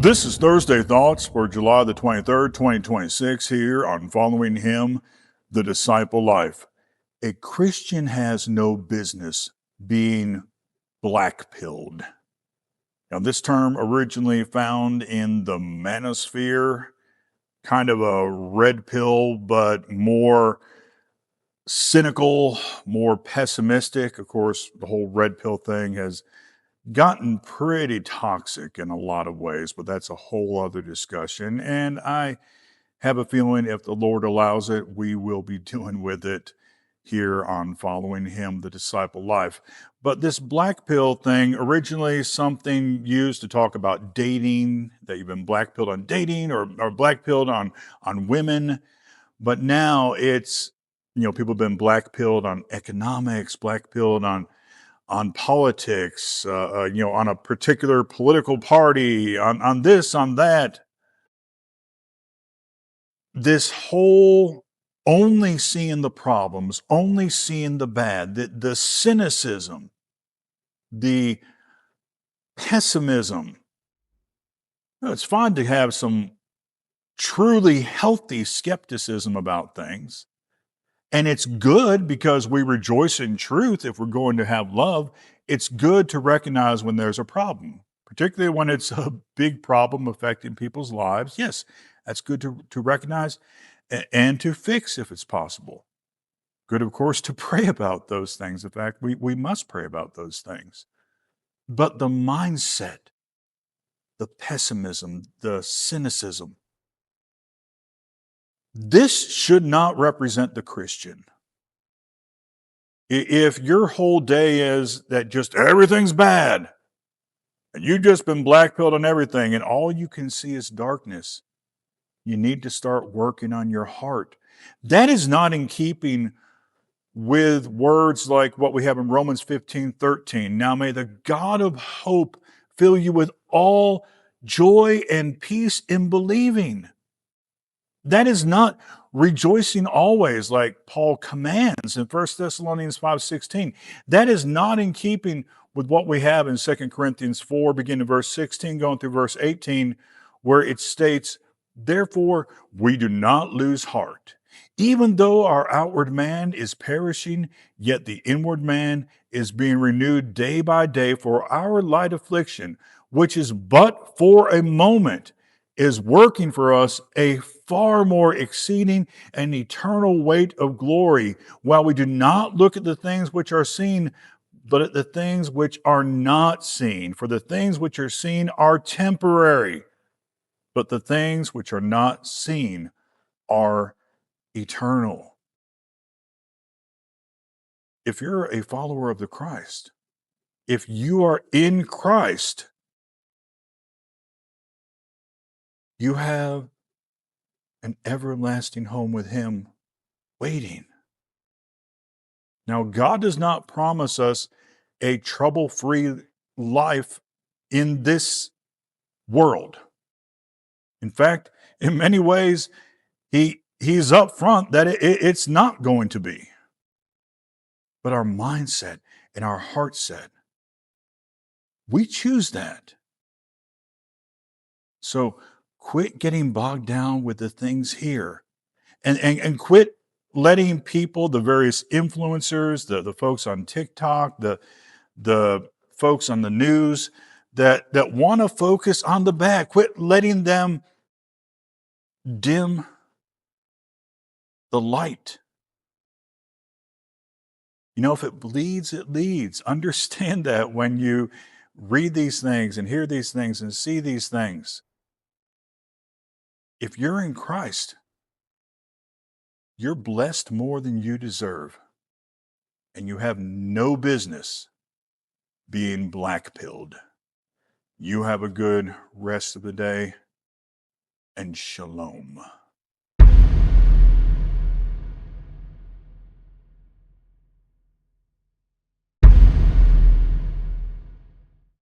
This is Thursday Thoughts for July the 23rd, 2026, here on Following Him, the Disciple Life. A Christian has no business being black-pilled. Now, this term originally found in the manosphere, kind of a red pill, but more cynical, more pessimistic. Of course, the whole red pill thing has gotten pretty toxic in a lot of ways, but that's a whole other discussion. And I have a feeling if the Lord allows it, we will be doing with it here on Following Him, the Disciple Life. But this black pill thing, originally something used to talk about dating, that you've been black pilled on dating or black pilled on women. But now it's, people have been black pilled on economics, black pilled on politics, on a particular political party, on this, on that. This whole only seeing the problems, only seeing the bad, the cynicism, the pessimism. It's fine to have some truly healthy skepticism about things. And it's good because we rejoice in truth if we're going to have love. It's good to recognize when there's a problem, particularly when it's a big problem affecting people's lives. Yes, that's good to recognize and to fix if it's possible. Good, of course, to pray about those things. In fact, we must pray about those things. But the mindset, the pessimism, the cynicism, this should not represent the Christian. If your whole day is that just everything's bad and you've just been black-pilled on everything and all you can see is darkness, you need to start working on your heart. That is not in keeping with words like what we have in Romans 15:13. Now may the God of hope fill you with all joy and peace in believing. That is not rejoicing always like Paul commands in 1 Thessalonians 5:16. That is not in keeping with what we have in 2 Corinthians 4, beginning in verse 16, going through verse 18, where it states, therefore, we do not lose heart. Even though our outward man is perishing, yet the inward man is being renewed day by day, for our light affliction, which is but for a moment, is working for us a far more exceeding and eternal weight of glory, while we do not look at the things which are seen, but at the things which are not seen. For the things which are seen are temporary, but the things which are not seen are eternal. If you're a follower of the Christ, if you are in Christ, you have an everlasting home with Him waiting. Now, God does not promise us a trouble-free life in this world. In fact, in many ways, He's up front that it's not going to be. But our mindset and our heart set, we choose that. So quit getting bogged down with the things here and quit letting people, the various influencers, the folks on TikTok, the folks on the news that want to focus on the bad, quit letting them dim the light. If it bleeds, it leads. Understand that when you read these things and hear these things and see these things. If you're in Christ, you're blessed more than you deserve. And you have no business being black-pilled. You have a good rest of the day, and shalom.